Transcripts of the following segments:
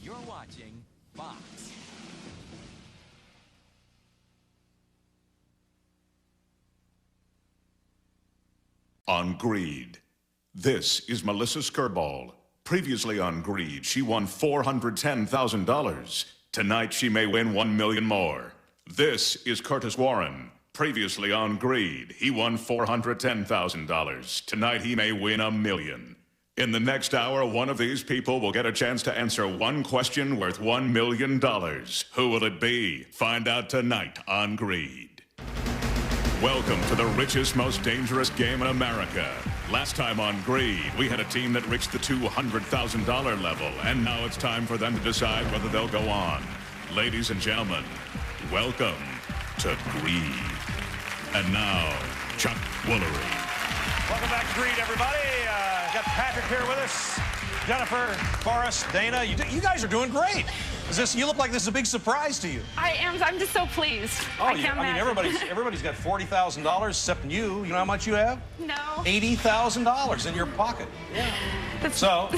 You're watching Fox. On Greed. This is Melissa Skirball. Previously on Greed, she won $410,000. Tonight, she may win $1 million more. This is Curtis Warren. Previously on Greed, he won $410,000. Tonight, he may win $1 million. In the next hour, one of these people will get a chance to answer one question worth $1 million. Who will it be? Find out tonight on Greed. Welcome to the richest, most dangerous game in America. Last time on Greed, we had a team that reached the $200,000 level, and now it's time for them to decide whether they'll go on. Ladies and gentlemen, welcome to Greed. And now, Chuck Woolery. Welcome back to Greed, everybody. Got Patrick here with us, Jennifer, Forrest, Dana. You guys are doing great. You look like this is a big surprise to you. I am. I'm just so pleased. Oh, I mean, everybody's got $40,000 except you. You know how much you have? No. $80,000 in your pocket. Yeah. So,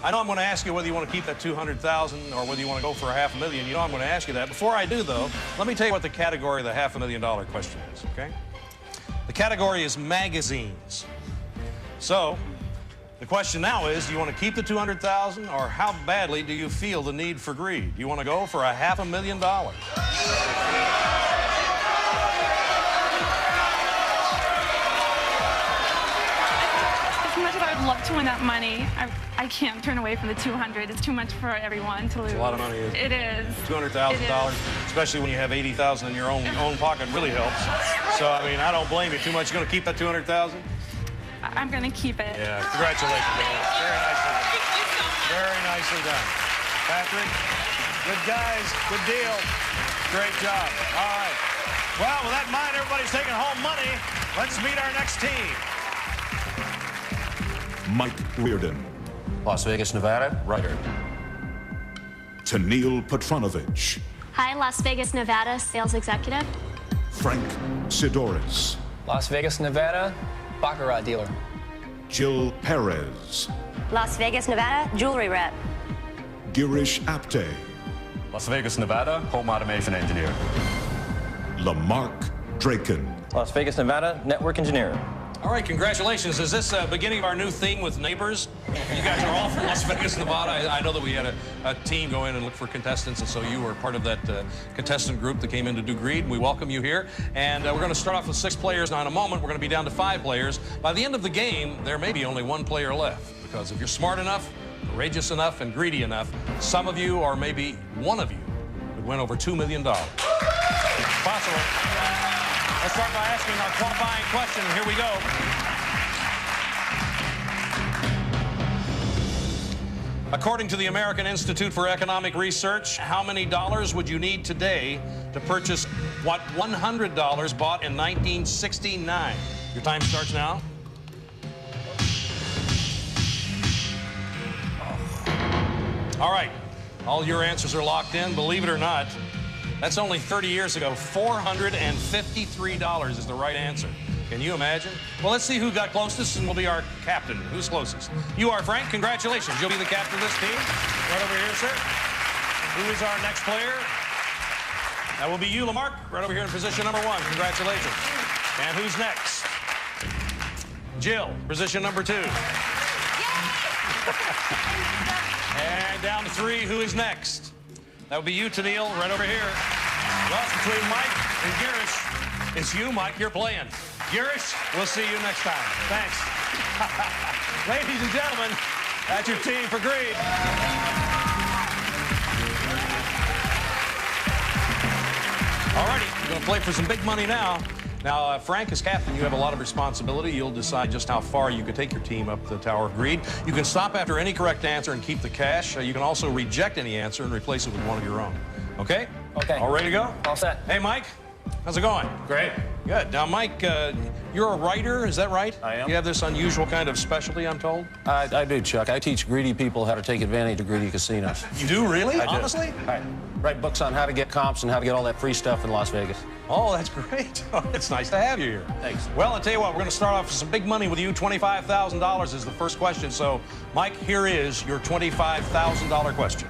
I know I'm going to ask you whether you want to keep that $200,000 or whether you want to go for $500,000. You know I'm going to ask you that. Before I do, though, let me tell you what the category of the $500,000 question is, okay? The category is magazines. So, the question now is, do you want to keep the $200,000 or how badly do you feel the need for greed? Do you want to go for $500,000? As much as I would love to win that money, I can't turn away from the $200,000. It's too much for everyone to lose. It's a lot of money. It is. $200,000, especially when you have $80,000 in your own pocket, really helps. So, I mean, I don't blame you too much. You going to keep that $200,000? I'm going to keep it. Yeah, congratulations, Dana. Very nicely done. Thank you so much. Very nicely done. Patrick, good guys, good deal. Great job. All right. Well, with that in mind, everybody's taking home money. Let's meet our next team. Mike Reardon. Las Vegas, Nevada, writer. Tennille Petronovich. Hi, Las Vegas, Nevada, sales executive. Frank Sidoris. Las Vegas, Nevada, baccarat dealer. Jill Perez. Las Vegas, Nevada, jewelry rep. Girish Apte. Las Vegas, Nevada, home automation engineer. Lamarck Draken. Las Vegas, Nevada, network engineer. All right, congratulations. Is this the beginning of our new theme with neighbors? You guys are all from Las Vegas, Nevada. I know that we had a team go in and look for contestants, and so you were part of that contestant group that came in to do Greed. We welcome you here. And we're going to start off with 6 players. Now, in a moment, we're going to be down to 5 players. By the end of the game, there may be only 1 player left, because if you're smart enough, courageous enough, and greedy enough, some of you, or maybe one of you, would win over $2 million. Possible. Let's start by asking our qualifying question. Here we go. According to the American Institute for Economic Research, how many dollars would you need today to purchase what $100 bought in 1969? Your time starts now. All right. All your answers are locked in. Believe it or not, that's only 30 years ago. $453 is the right answer. Can you imagine? Well, let's see who got closest and will be our captain. Who's closest? You are, Frank. Congratulations. You'll be the captain of this team. Right over here, sir. Who is our next player? That will be you, Lamarck. Right over here in position number 1. Congratulations. And who's next? Jill, position number 2. And down to 3. Who is next? That would be you, Tennille, right over here. Well, it's between Mike and Girish. It's you, Mike. You're playing. Girish, we'll see you next time. Thanks. Ladies and gentlemen, that's your team for Greed. All righty, you're going to play for some big money now. Now, Frank, as captain, you have a lot of responsibility. You'll decide just how far you can take your team up the Tower of Greed. You can stop after any correct answer and keep the cash. You can also reject any answer and replace it with one of your own. Okay? Okay. All ready to go? All set. Hey, Mike. How's it going? Great. Good. Now, Mike, you're a writer, is that right? I am. You have this unusual kind of specialty, I'm told? I do, Chuck. I teach greedy people how to take advantage of greedy casinos. You do, really? I do. Honestly? I write books on how to get comps and how to get all that free stuff in Las Vegas. Oh, that's great. It's nice to have you here. Thanks. Well, I'll tell you what, we're going to start off with some big money with you. $25,000 is the first question. So, Mike, here is your $25,000 question.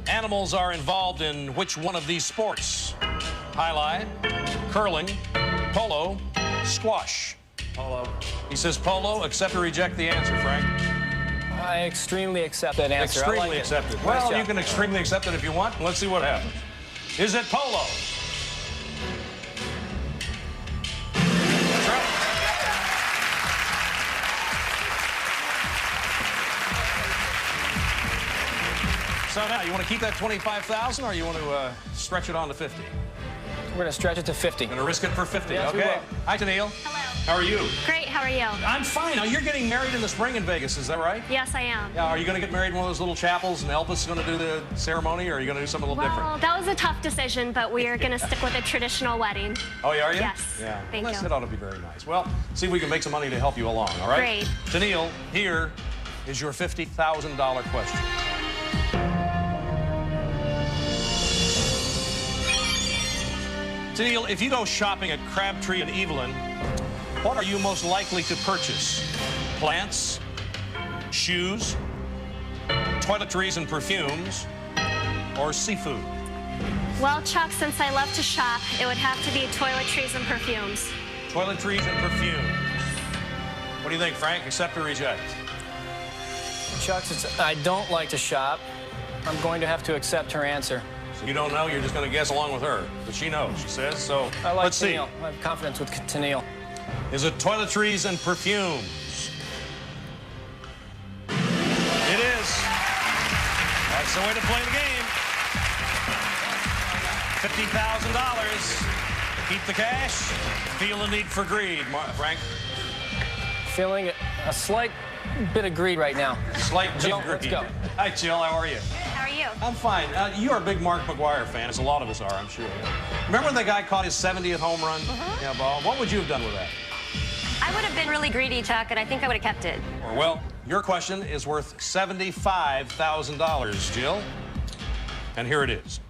Animals are involved in which one of these sports? Highlight, curling, polo, squash. Polo. He says polo. Accept or reject the answer, Frank? I extremely accept that answer. Extremely accept it. Well, you can extremely accept it if you want. Let's see what happens. Is it polo? That's right. So now, you want to keep that 25,000, or you want to stretch it on to 50? We're going to stretch it to 50. Going to risk it for 50, Yes, we okay? will. Hi, Tennille. Hello. How are you? Great, how are you? I'm fine. Now, you're getting married in the spring in Vegas, is that right? Yes, I am. Yeah, are you going to get married in one of those little chapels and Elvis is going to do the ceremony, or are you going to do something a little different? Well, that was a tough decision, but we are going to stick with a traditional wedding. Oh, yeah, are you? Yes. Yeah. Thank you. That ought to be very nice. Well, see if we can make some money to help you along, all right? Great. Tennille, here is your $50,000 question. Tennille, if you go shopping at Crabtree and Evelyn, what are you most likely to purchase? Plants, shoes, toiletries and perfumes, or seafood? Well, Chuck, since I love to shop, it would have to be toiletries and perfumes. Toiletries and perfumes. What do you think, Frank? Accept or reject? Chuck, since I don't like to shop, I'm going to have to accept her answer. So you don't know, you're just going to guess along with her. But she knows, she says. So I like let's see. Tennille. I have confidence with Tennille. Is it toiletries and perfumes? It is. That's the way to play the game. $50,000. Keep the cash. Feel the need for greed, Frank. Feeling a slight bit of greed right now. Slight bit Jill, of greed. let's go. Hi, Jill. How are you? How are you? I'm fine. You're a big Mark McGwire fan, as a lot of us are, I'm sure. Remember when the guy caught his 70th home run? Yeah, ball. What would you have done with that? I would have been really greedy, Chuck, and I think I would have kept it. Well, your question is worth $75,000, Jill. And here it is.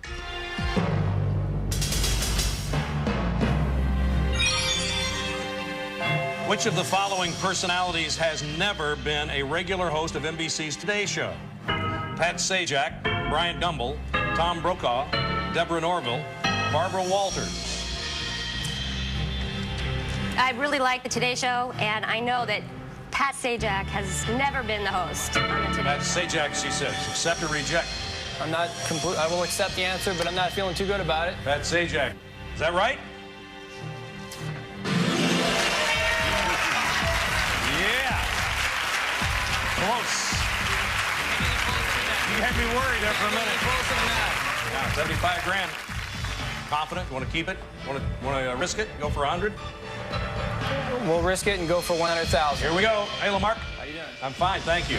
Which of the following personalities has never been a regular host of NBC's Today Show? Pat Sajak, Bryant Gumbel, Tom Brokaw, Deborah Norville, Barbara Walters. I really like the Today Show, and I know that Pat Sajak has never been the host on the Today Pat Show. Sajak, she says. Accept or reject? I'm not complete. I will accept the answer, but I'm not feeling too good about it. Pat Sajak. Is that right? Yeah. Close. You had me worried there for a minute. Yeah, 75 grand. Confident? You want to keep it? Want to risk it? Go for 100? We'll risk it and go for 100,000. Here we go. Hey, Lamarck. How you doing? I'm fine, thank you.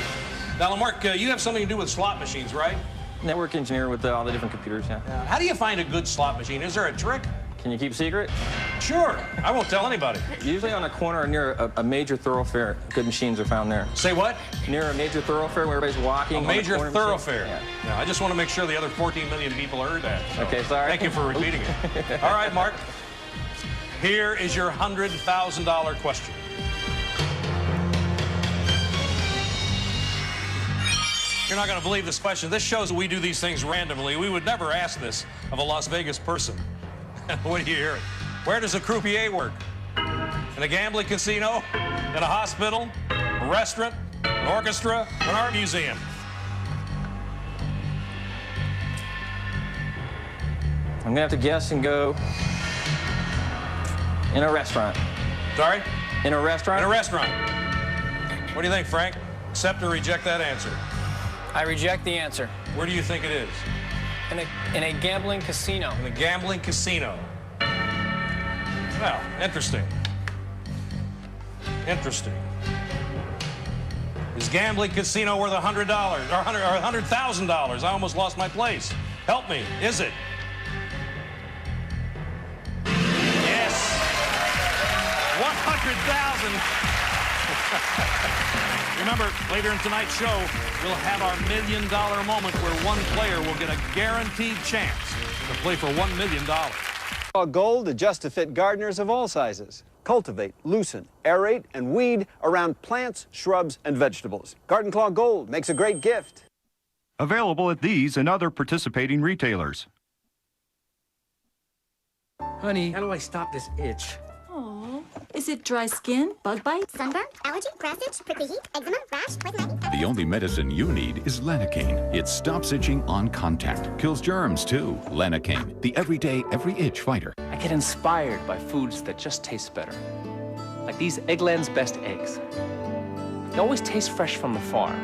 Now, Lamarck, you have something to do with slot machines, right? Network engineer with all the different computers, yeah. How do you find a good slot machine? Is there a trick? Can you keep secret? Sure. I won't tell anybody. Usually on a corner or near a major thoroughfare, good machines are found there. Say what? Near a major thoroughfare where everybody's walking. A on the major corner thoroughfare. machine. Yeah, I just want to make sure the other 14 million people heard that. So Okay, sorry. Thank you for repeating it. All right, Mark. Here is your $100,000 question. You're not going to believe this question. This shows that we do these things randomly. We would never ask this of a Las Vegas person. What do you hear? Where does a croupier work? In a gambling casino? In a hospital? A restaurant? An orchestra? An art museum? I'm gonna have to guess and go in a restaurant. Sorry? In a restaurant? In a restaurant. What do you think, Frank? Accept or reject that answer? I reject the answer. Where do you think it is? In a gambling casino. In a gambling casino. Well, interesting. Interesting. Is gambling casino worth $100 or $100,000? I almost lost my place. Help me. Is it? Yes. 100,000. Remember, later in tonight's show, we'll have our $1 million moment where one player will get a guaranteed chance to play for $1 million. Gold adjusts to fit gardeners of all sizes. Cultivate, loosen, aerate, and weed around plants, shrubs, and vegetables. Garden Claw Gold makes a great gift. Available at these and other participating retailers. Honey, how do I stop this itch? Oh, is it dry skin, bug bite, sunburn, allergy, grass itch, prickly heat, eczema, rash, poison ivy? The only medicine you need is Lanacaine. It stops itching on contact, kills germs too. Lanacaine, the everyday, every itch fighter. I get inspired by foods that just taste better. Like these Eggland's Best eggs. They always taste fresh from the farm.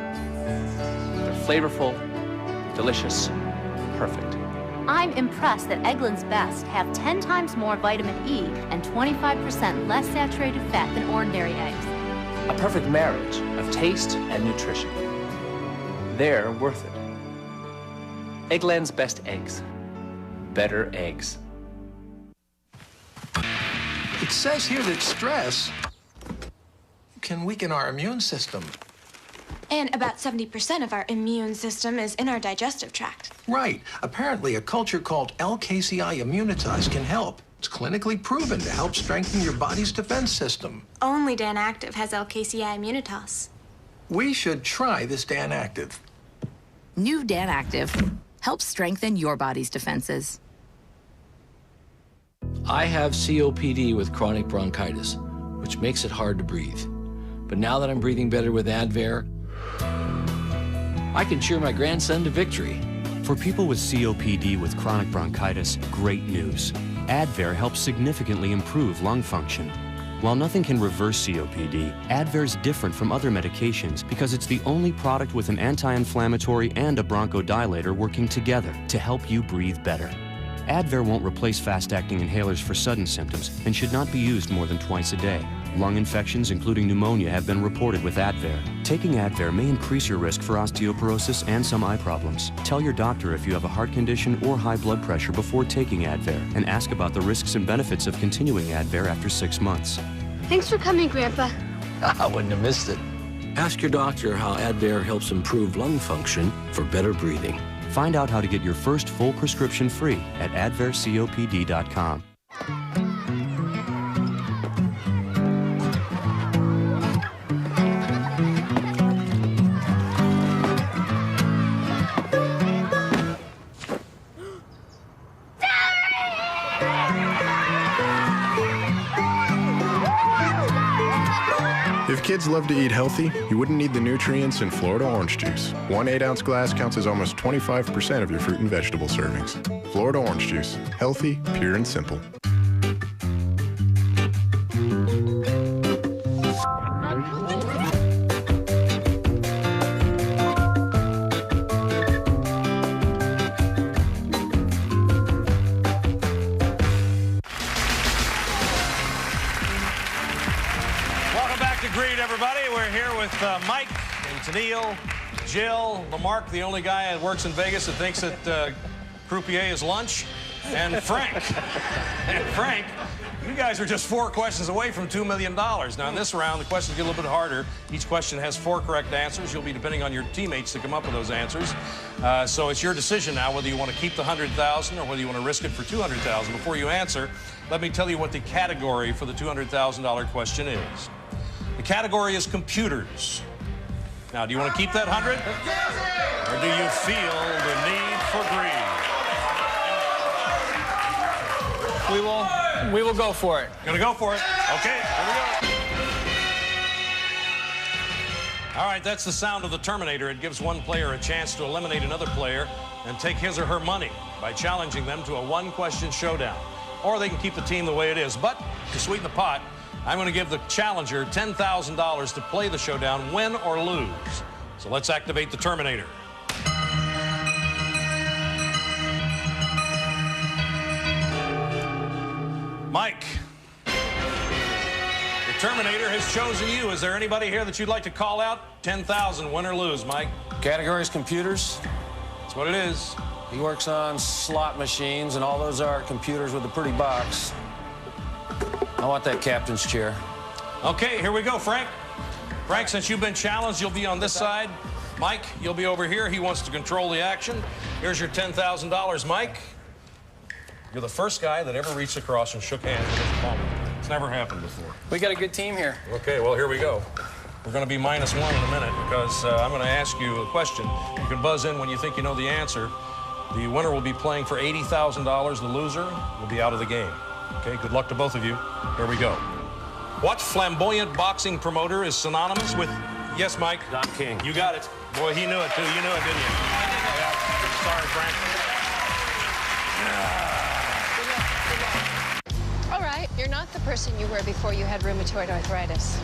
They're flavorful, delicious, perfect. I'm impressed that Eggland's Best have 10 times more vitamin E and 25% less saturated fat than ordinary eggs. A perfect marriage of taste and nutrition. They're worth it. Eggland's Best eggs. Better eggs. It says here that stress can weaken our immune system. And about 70% of our immune system is in our digestive tract. Right. Apparently, a culture called LKCI Immunitas can help. It's clinically proven to help strengthen your body's defense system. Only Dan Active has LKCI Immunitas. We should try this Dan Active. New Dan Active helps strengthen your body's defenses. I have COPD with chronic bronchitis, which makes it hard to breathe. But now that I'm breathing better with Advair, I can cheer my grandson to victory. For people with COPD with chronic bronchitis, great news. Advair helps significantly improve lung function. While nothing can reverse COPD, Advair is different from other medications because it's the only product with an anti-inflammatory and a bronchodilator working together to help you breathe better. Advair won't replace fast-acting inhalers for sudden symptoms and should not be used more than twice a day. Lung infections, including pneumonia, have been reported with Advair. Taking Advair may increase your risk for osteoporosis and some eye problems. Tell your doctor if you have a heart condition or high blood pressure before taking Advair, and ask about the risks and benefits of continuing Advair after 6 months. Thanks for coming, Grandpa. I wouldn't have missed it. Ask your doctor how Advair helps improve lung function for better breathing. Find out how to get your first full prescription free at advaircopd.com. If kids love to eat healthy, you wouldn't need the nutrients in Florida orange juice. One 8-ounce glass counts as almost 25% of your fruit and vegetable servings. Florida orange juice. Healthy, pure, and simple. Mike and Tennille, Jill, Lamarck, the only guy that works in Vegas that thinks that croupier is lunch, and Frank. And Frank, you guys are just 4 questions away from $2 million. Now, in this round, the questions get a little bit harder. Each question has 4 correct answers. You'll be depending on your teammates to come up with those answers. So it's your decision now whether you want to keep the $100,000 or whether you want to risk it for $200,000. Before you answer, let me tell you what the category for the $200,000 question is. The category is computers. Now, do you want to keep that 100? Or do you feel the need for greed? We will go for it. Gonna go for it. Okay, here we go. All right, that's the sound of the Terminator. It gives one player a chance to eliminate another player and take his or her money by challenging them to a 1-question showdown. Or they can keep the team the way it is. But to sweeten the pot, I'm going to give the challenger $10,000 to play the showdown, win or lose. So let's activate the Terminator. Mike, the Terminator has chosen you. Is there anybody here that you'd like to call out? 10,000, win or lose, Mike. Category is computers. That's what it is. He works on slot machines, and all those are computers with a pretty box. I want that captain's chair. Okay, here we go, Frank. Frank, since you've been challenged, you'll be on this side. Mike, you'll be over here. He wants to control the action. Here's your $10,000, Mike. You're the first guy that ever reached across and shook hands with his opponent. It's never happened before. We got a good team here. Okay, well, here we go. We're going to be -1 in a minute because I'm going to ask you a question. You can buzz in when you think you know the answer. The winner will be playing for $80,000. The loser will be out of the game. Okay, good luck to both of you. Here we go. What flamboyant boxing promoter is synonymous with... Yes, Mike? Don King. You got it. Boy, he knew it, too. You knew it, didn't you? Yeah. Sorry, Frank. All right, you're not the person you were before you had rheumatoid arthritis.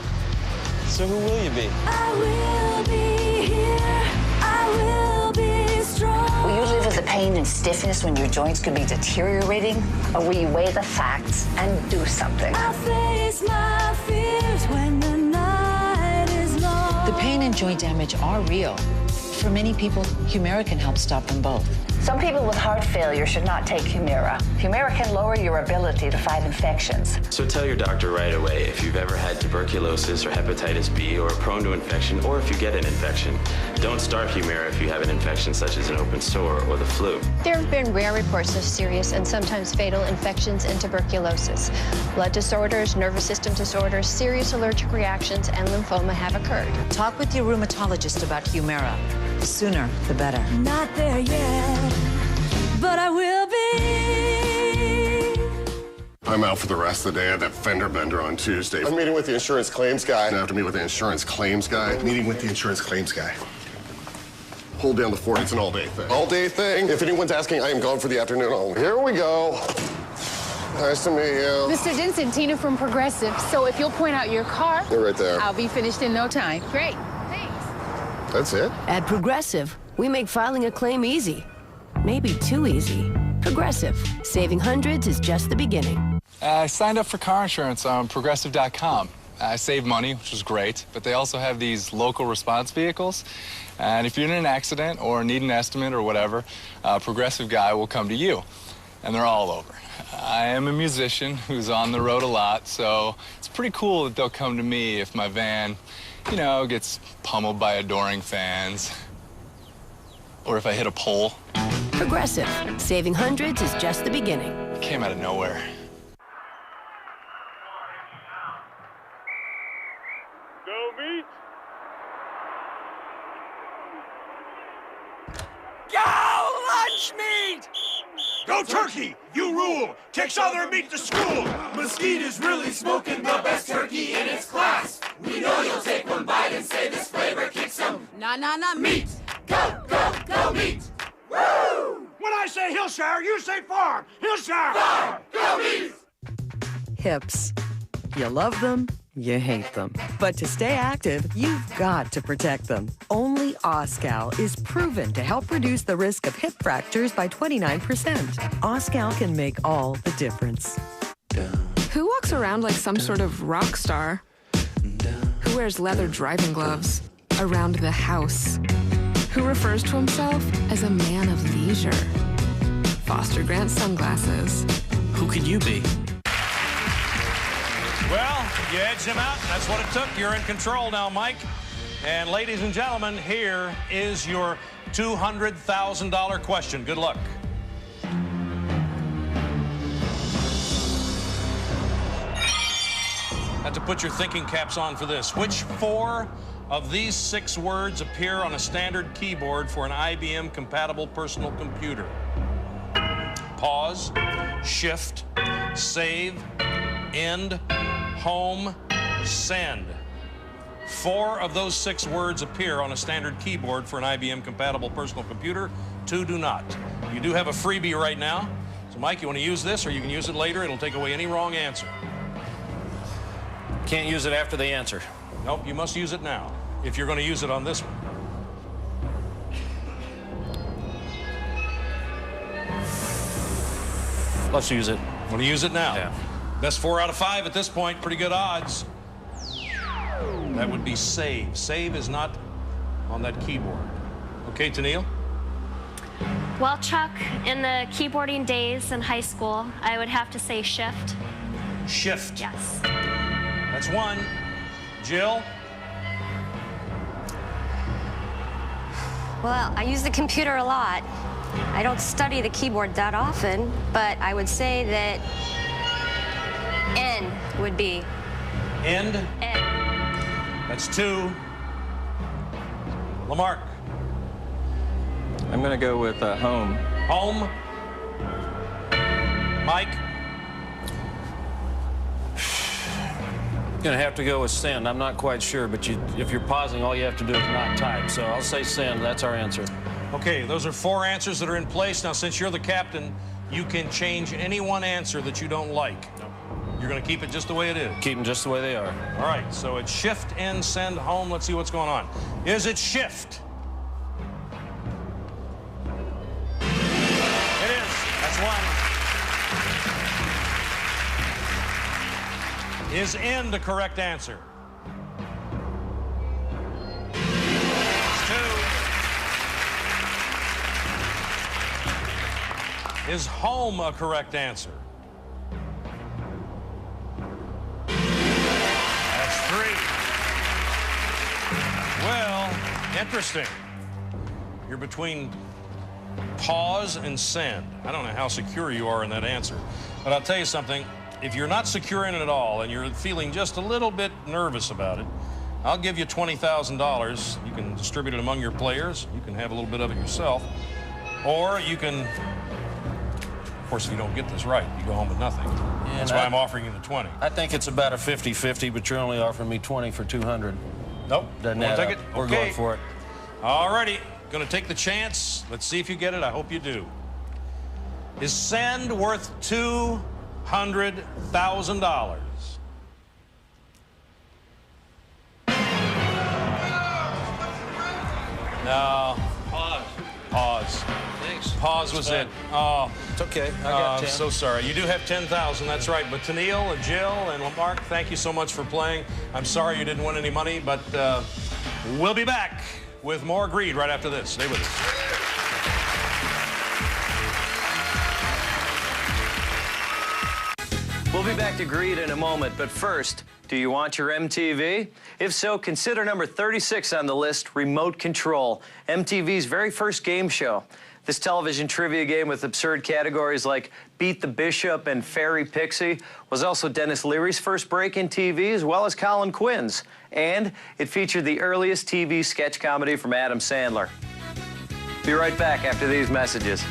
So who will you be? I will be here. I will be strong. Will you live with the pain and stiffness when your joints could be deteriorating? Or will you weigh the facts and do something? I face my fears when the night is long. The pain and joint damage are real. For many people, Humira can help stop them both. Some people with heart failure should not take Humira. Humira can lower your ability to fight infections. So tell your doctor right away if you've ever had tuberculosis or hepatitis B or are prone to infection, or if you get an infection. Don't start Humira if you have an infection such as an open sore or the flu. There have been rare reports of serious and sometimes fatal infections and tuberculosis. Blood disorders, nervous system disorders, serious allergic reactions, and lymphoma have occurred. Talk with your rheumatologist about Humira. The sooner, the better. Not there yet, but I will be. I'm out for the rest of the day. I have that fender bender on Tuesday. I'm meeting with the insurance claims guy. I have to meet with the insurance claims guy. Meeting with the insurance claims guy. Hold down the fort. It's an all-day thing. All-day thing? If anyone's asking, I am gone for the afternoon. Oh, here we go. Nice to meet you. Mr. Denson, Tina from Progressive. So if you'll point out your car, They're right there. I'll be finished in no time. Great. That's it? At Progressive, we make filing a claim easy. Maybe too easy. Progressive, saving hundreds is just the beginning. I signed up for car insurance on Progressive.com. I saved money, which was great, but they also have these local response vehicles. And if you're in an accident or need an estimate or whatever, a Progressive guy will come to you. And they're all over. I am a musician who's on the road a lot, so it's pretty cool that they'll come to me if my van, you know, gets pummeled by adoring fans. Or if I hit a pole. Progressive, saving hundreds is just the beginning. It came out of nowhere. Go meet. Go lunch meat! Go turkey! You rule! Takes all their meat to school! Mesquite is really smoking the best turkey in its class. We know you'll take one bite and say this flavor kicks some. Nah, meat! Go meat! Woo! When I say Hillshire, you say farm! Hillshire! Farm! Go meat! Hips. You love them, you hate them. But to stay active, you've got to protect them. Only Oscal is proven to help reduce the risk of hip fractures by 29%. Oscal can make all the difference. Who walks around like some sort of rock star? Who wears leather driving gloves around the house? Who refers to himself as a man of leisure? Foster Grant sunglasses. Who could you be? Well, you edged him out. That's what it took. You're in control now, Mike. And ladies and gentlemen, here is your $200,000 question. Good luck. Have to put your thinking caps on for this. Which 4 of these 6 words appear on a standard keyboard for an IBM-compatible personal computer? Pause, shift, save, end, home, send. 4 of those 6 words appear on a standard keyboard for an IBM-compatible personal computer. 2 do not. You do have a freebie right now. So, Mike, you want to use this, or you can use it later. It'll take away any wrong answer. Can't use it after the answer. Nope, you must use it now, if you're going to use it on this one. Let's use it. Want to use it now? Yeah. Best 4 out of 5 at this point. Pretty good odds. That would be save. Save is not on that keyboard. Okay, Tennille? Well, Chuck, in the keyboarding days in high school, I would have to say shift. Shift. Yes. That's 1. Jill? Well, I use the computer a lot. I don't study the keyboard that often, but I would say that N, would be? End. End. That's 2. Lamarck. I'm going to go with home. Home. Mike. Gonna have to go with send. I'm not quite sure, but if you're pausing, all you have to do is not type. So I'll say send. That's our answer. Okay, those are 4 answers that are in place. Now, since you're the captain, you can change any one answer that you don't like. You're going to keep it just the way it is. Keep them just the way they are. All right, so it's shift, end, send, home. Let's see what's going on. Is it shift? It is. That's 1. Is end a correct answer? It's 2. Is home a correct answer? That's 3. Well, interesting. You're between pause and send. I don't know how secure you are in that answer, but I'll tell you something. If you're not secure in it at all and you're feeling just a little bit nervous about it, I'll give you $20,000. You can distribute it among your players. You can have a little bit of it yourself. Or you can, of course, if you don't get this right, you go home with nothing. That's why I'm offering you the 20. I think it's about a 50-50, but you're only offering me 20 for 200. Nope. Doesn't Won't add take up. it? We're Okay. going for it. All righty. Going to take the chance. Let's see if you get it. I hope you do. Is send worth $200,000? No. Pause. Pause. Thanks. Pause was it. Oh. It's okay. I got 10. So sorry. You do have 10,000. That's right. But Tennille and Jill and Lamarck, thank you so much for playing. I'm sorry you didn't win any money, but we'll be back with more Greed right after this. Stay with us. We'll be back to Greed in a moment, but first, do you want your MTV? If so, consider number 36 on the list, Remote Control, MTV's very first game show. This television trivia game with absurd categories like Beat the Bishop and Fairy Pixie was also Dennis Leary's first break in TV, as well as Colin Quinn's. And it featured the earliest TV sketch comedy from Adam Sandler. Be right back after these messages.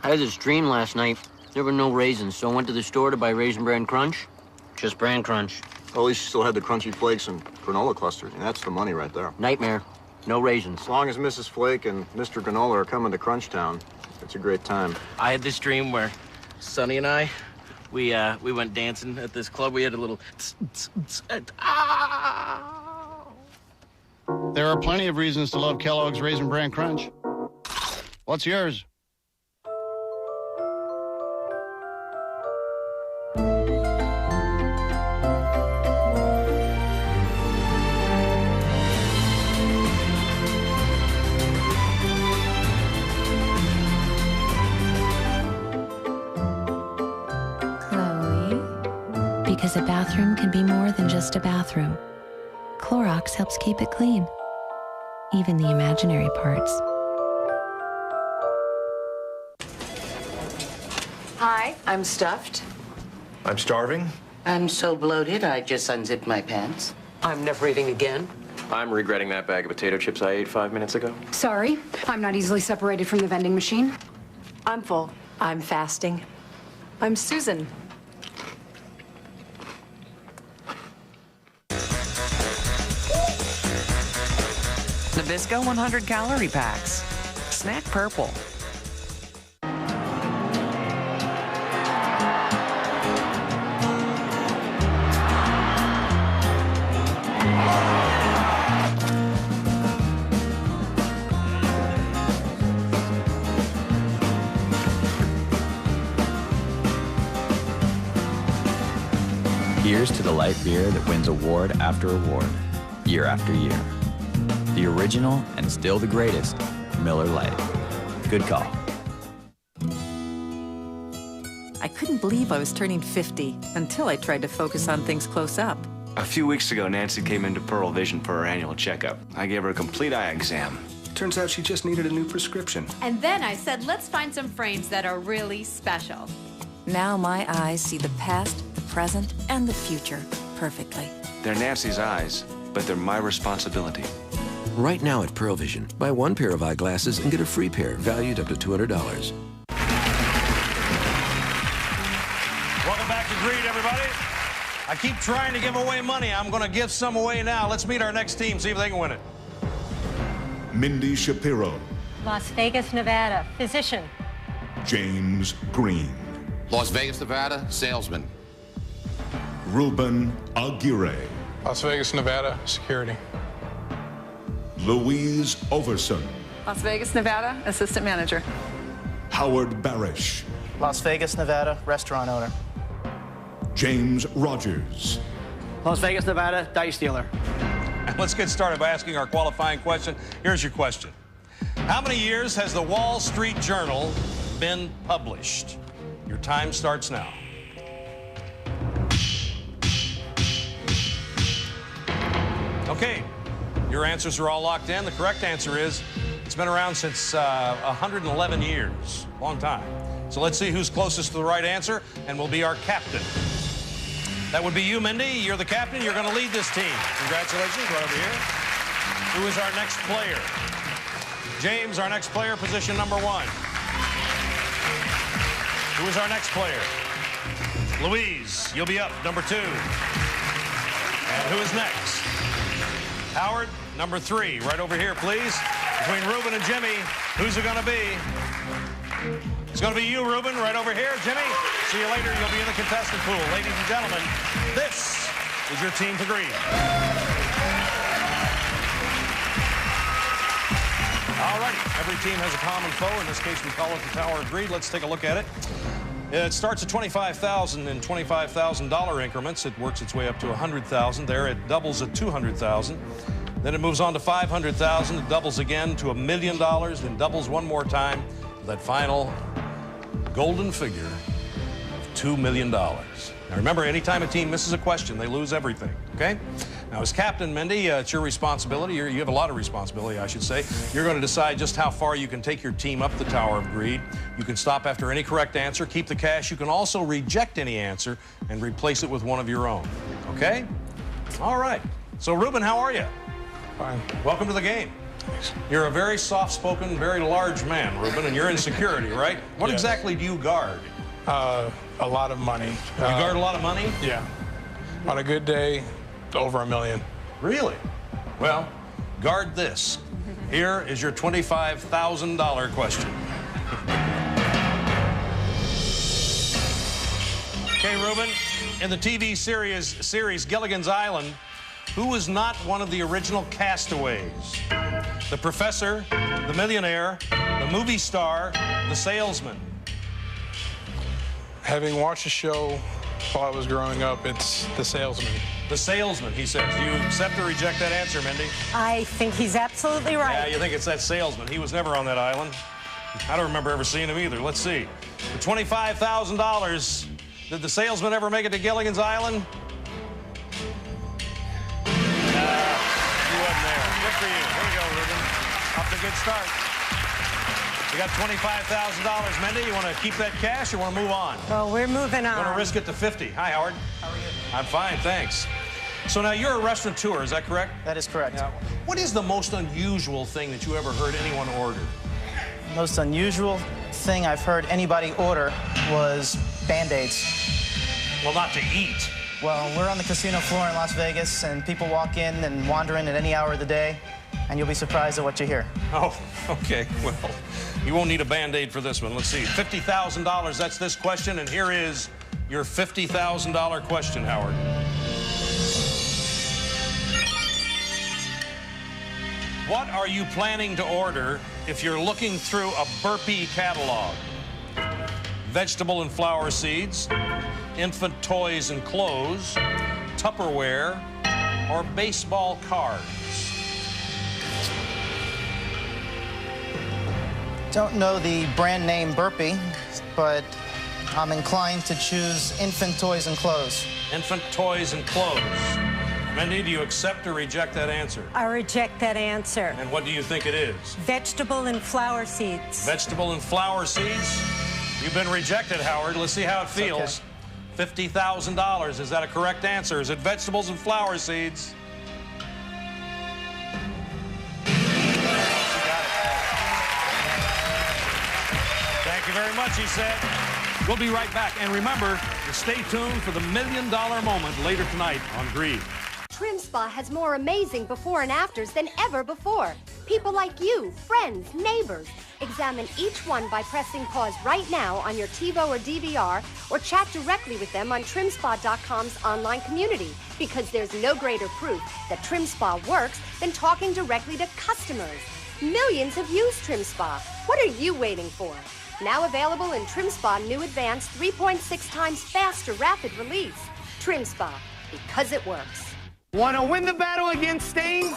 I had this dream last night. There were no raisins, so I went to the store to buy Raisin Bran Crunch. Just Bran Crunch. Well, at least you still had the crunchy flakes and granola clusters, and that's the money right there. Nightmare. No raisins. As long as Mrs. Flake and Mr. Granola are coming to Crunchtown, it's a great time. I had this dream where Sonny and I, we went dancing at this club. We had a little There are plenty of reasons to love Kellogg's Raisin Bran Crunch. What's yours? Because a bathroom can be more than just a bathroom. Clorox helps keep it clean, even the imaginary parts. Hi, I'm stuffed. I'm starving. I'm so bloated, I just unzipped my pants. I'm never eating again. I'm regretting that bag of potato chips I ate 5 minutes ago. Sorry, I'm not easily separated from the vending machine. I'm full. I'm fasting. I'm Susan. Nabisco 100 calorie packs. Snack purple. Here's to the light beer that wins award after award, year after year. The original and still the greatest, Miller Lite. Good call. I couldn't believe I was turning 50 until I tried to focus on things close up. A few weeks ago, Nancy came into Pearl Vision for her annual checkup. I gave her a complete eye exam. Turns out she just needed a new prescription. And then I said, let's find some frames that are really special. Now my eyes see the past, the present, and the future perfectly. They're Nancy's eyes, but they're my responsibility. Right now at Pearl Vision, buy one pair of eyeglasses and get a free pair valued up to $200. Welcome back to Greed, everybody. I keep trying to give away money. I'm going to give some away now. Let's meet our next team, see if they can win it. Mindy Shapiro. Las Vegas, Nevada, physician. James Green. Las Vegas, Nevada, salesman. Ruben Aguirre. Las Vegas, Nevada, security. Louise Overson. Las Vegas, Nevada, assistant manager. Howard Barish. Las Vegas, Nevada, restaurant owner. James Rogers. Las Vegas, Nevada, dice dealer. And let's get started by asking our qualifying question. Here's your question. How many years has the Wall Street Journal been published? Your time starts now. Okay, your answers are all locked in. The correct answer is it's been around since 111 years. Long time. So let's see who's closest to the right answer and will be our captain. That would be you, Mindy. You're the captain. You're going to lead this team. Congratulations. Right over here. Who is our next player? James, our next player, position number 1. Who is our next player? Louise, you'll be up, number 2. And who is next? Howard, number 3. Right over here, please. Between Ruben and Jimmy, who's it going to be? It's going to be you, Ruben, right over here. Jimmy, see you later. You'll be in the contestant pool. Ladies and gentlemen, this is your team to greet. All righty. Every team has a common foe. In this case, we call it the Tower of Greed. Let's take a look at it. It starts at $25,000 in $25,000 increments. It works its way up to $100,000. There, it doubles at $200,000. Then it moves on to $500,000. It doubles again to $1 million, then doubles one more time to that final golden figure of $2 million. Now, remember, anytime a team misses a question, they lose everything, okay? Now, as captain, Mindy, it's your responsibility. You have a lot of responsibility, I should say. You're going to decide just how far you can take your team up the Tower of Greed. You can stop after any correct answer, keep the cash. You can also reject any answer and replace it with one of your own, okay? All right. So, Ruben, how are you? Fine. Welcome to the game. Thanks. You're a very soft-spoken, very large man, Ruben, and you're in security, right? What exactly do you guard? A lot of money. You guard a lot of money? Yeah. On a good day, over $1 million. Really? Well, guard this. Here is your $25,000 question. Okay, Ruben, in the TV series Gilligan's Island, who was not one of the original castaways? The professor, the millionaire, the movie star, the salesman. Having watched the show while I was growing up, it's the salesman. The salesman, he says. Do you accept or reject that answer, Mindy? I think he's absolutely right. Yeah, you think it's that salesman. He was never on that island. I don't remember ever seeing him either. Let's see. For $25,000, did the salesman ever make it to Gilligan's Island? He wasn't there. Good for you. Here we go, Ruben. Off to a good start. You got $25,000, Mindy. You want to keep that cash or want to move on? Well, we're moving on. You want to risk it to 50. Hi, Howard. How are you? I'm fine, thanks. So now you're a restaurateur, is that correct? That is correct. Now, what is the most unusual thing that you ever heard anyone order? The most unusual thing I've heard anybody order was Band-Aids. Well, not to eat. Well, we're on the casino floor in Las Vegas, and people walk in and wander in at any hour of the day, and you'll be surprised at what you hear. Oh, okay. Well, you won't need a Band-Aid for this one. Let's see. $50,000, that's this question, and here is your $50,000 question, Howard. What are you planning to order if you're looking through a burpee catalog? Vegetable and flower seeds, infant toys and clothes, Tupperware, or baseball cards? Don't know the brand name Burpee, but I'm inclined to choose infant toys and clothes. Infant toys and clothes. Mindy, do you accept or reject that answer? I reject that answer. And what do you think it is? Vegetable and flower seeds. Vegetable and flower seeds? You've been rejected, Howard. Let's see how it feels. Okay. $50,000. Is that a correct answer? Is it vegetables and flower seeds? Thank you very much, he said. We'll be right back. And remember to stay tuned for the $1 million moment later tonight on Greed. Trim Spa has more amazing before and afters than ever before. People like you, friends, neighbors. Examine each one by pressing pause right now on your TiVo or DVR, or chat directly with them on TrimSpa.com's online community, because there's no greater proof that Trim Spa works than talking directly to customers. Millions have used Trim Spa. What are you waiting for? Now available in Trim Spa New Advanced 3.6 times faster rapid release. Trim Spa, because it works. Want to win the battle against stains?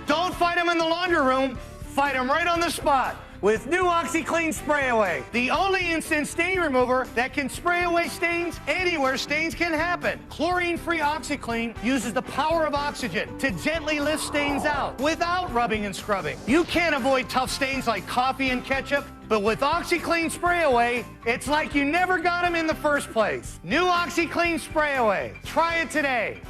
Don't fight them in the laundry room. Fight them right on the spot with new OxyClean Spray Away, the only instant stain remover that can spray away stains anywhere stains can happen. Chlorine-free OxyClean uses the power of oxygen to gently lift stains out without rubbing and scrubbing. You can't avoid tough stains like coffee and ketchup, but with OxyClean Spray Away, it's like you never got them in the first place. New OxyClean Spray Away. Try it today.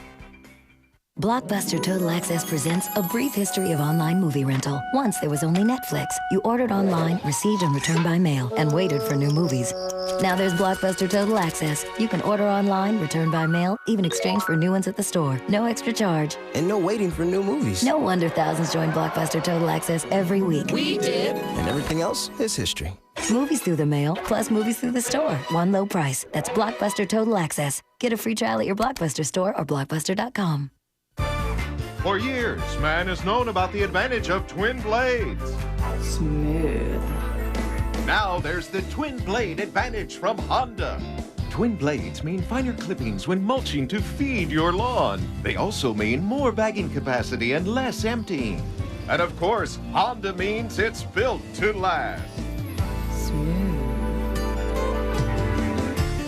Blockbuster Total Access presents A Brief History of Online Movie Rental. Once there was only Netflix. You ordered online, received and returned by mail, and waited for new movies. Now there's Blockbuster Total Access. You can order online, return by mail, even exchange for new ones at the store. No extra charge. And no waiting for new movies. No wonder thousands join Blockbuster Total Access every week. We did. And everything else is history. Movies through the mail, plus movies through the store. One low price. That's Blockbuster Total Access. Get a free trial at your Blockbuster store or Blockbuster.com. For years, man has known about the advantage of twin blades. Smooth. Now there's the twin blade advantage from Honda. Twin blades mean finer clippings when mulching to feed your lawn. They also mean more bagging capacity and less emptying. And of course, Honda means it's built to last. Smooth.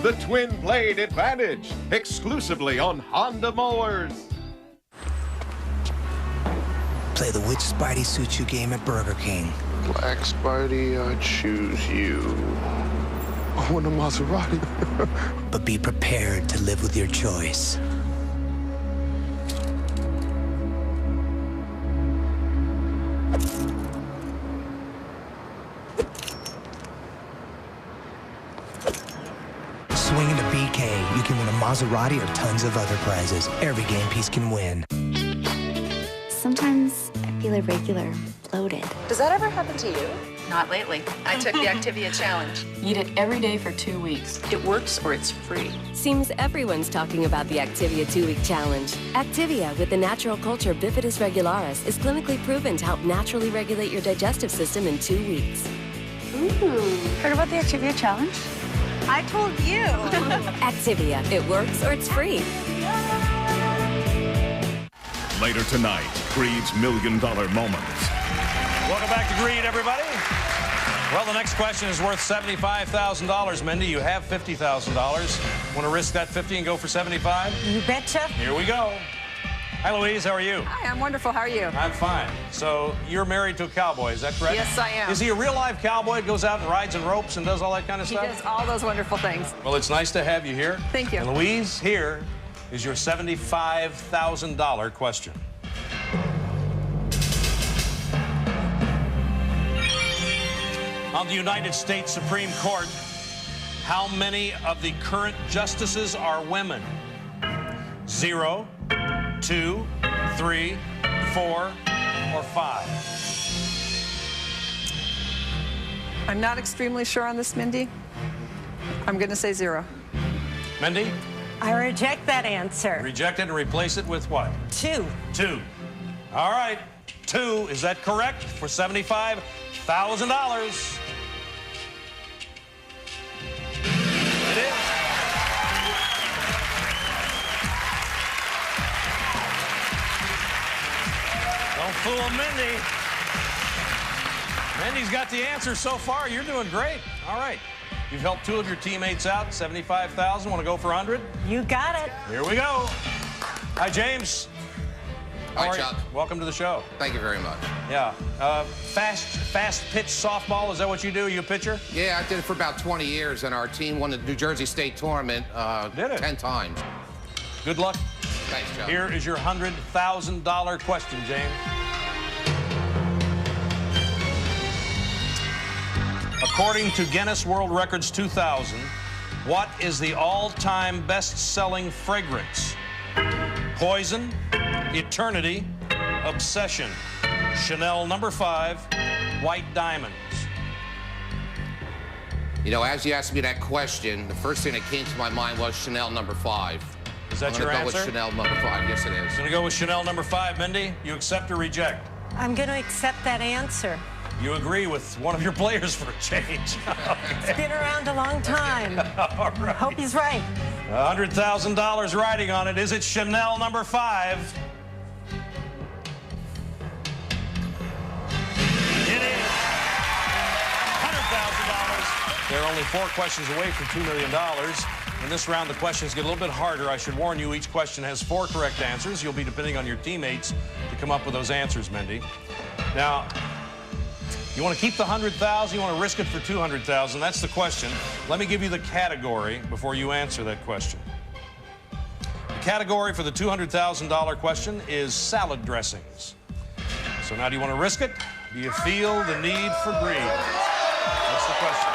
The twin blade advantage, exclusively on Honda mowers. Play the which Spidey suits you game at Burger King. Black Spidey, I choose you. I want a Maserati. But be prepared to live with your choice. Swing into BK, you can win a Maserati or tons of other prizes. Every game piece can win. Sometimes I feel irregular, bloated. Does that ever happen to you? Not lately. I took the Activia Challenge. Eat it every day for 2 weeks. It works or it's free. Seems everyone's talking about the Activia 2-week challenge. Activia with the natural culture Bifidus regularis is clinically proven to help naturally regulate your digestive system in 2 weeks. Ooh. Heard about the Activia Challenge? I told you. Activia. It works or it's free. Later tonight, Greed's $1 million moments. Welcome back to Greed, everybody. Well, the next question is worth $75,000. Mindy, you have $50,000. Want to risk that 50 and go for 75? You betcha. Here we go. Hi, Louise. How are you? Hi, I'm wonderful. How are you? I'm fine. So you're married to a cowboy, is that correct? Yes, I am. Is he a real live cowboy? Goes out and rides in ropes and does all that kind of stuff? He does all those wonderful things. Well, it's nice to have you here. Thank you. And Louise, here is your $75,000 question. On the United States Supreme Court, how many of the current justices are women? 0, 2, 3, 4, or 5? I'm not extremely sure on this, Mindy. I'm going to say 0. Mindy? I reject that answer. Reject it and replace it with what? 2. 2. All right. 2. Is that correct for $75,000? It is. Don't fool Mindy. Mindy's got the answer so far. You're doing great. All right. You've helped 2 of your teammates out. $75,000. Want to go for 100? You got it. Here we go. Hi, James. How Hi, are you? Chuck. Welcome to the show. Thank you very much. Yeah. Fast pitch softball, is that what you do? Are you a pitcher? Yeah, I did it for about 20 years, and our team won the New Jersey State Tournament 10 times. Good luck. Thanks, Chuck. Here is your $100,000 question, James. According to Guinness World Records 2000, what is the all-time best-selling fragrance? Poison, Eternity, Obsession, Chanel No. 5, White Diamonds. You know, as you asked me that question, the first thing that came to my mind was Chanel No. 5. Is that your I'm answer? gonna go with Chanel No. 5. Yes, it is. Gonna go with Chanel No. 5. Mindy, you accept or reject? I'm going to accept that answer. You agree with one of your players for a change. It's been around a long time. All right. Hope he's right. $100,000 riding on it. Is it Chanel No. 5? It is. $100,000. They're only 4 questions away from $2 million. In this round, the questions get a little bit harder. I should warn you, each question has 4 correct answers. You'll be depending on your teammates to come up with those answers, Mindy. Now, you want to keep the $100,000? You want to risk it for $200,000? That's the question. Let me give you the category before you answer that question. The category for the $200,000 question is salad dressings. So now, do you want to risk it? Do you feel the need for greed? That's the question.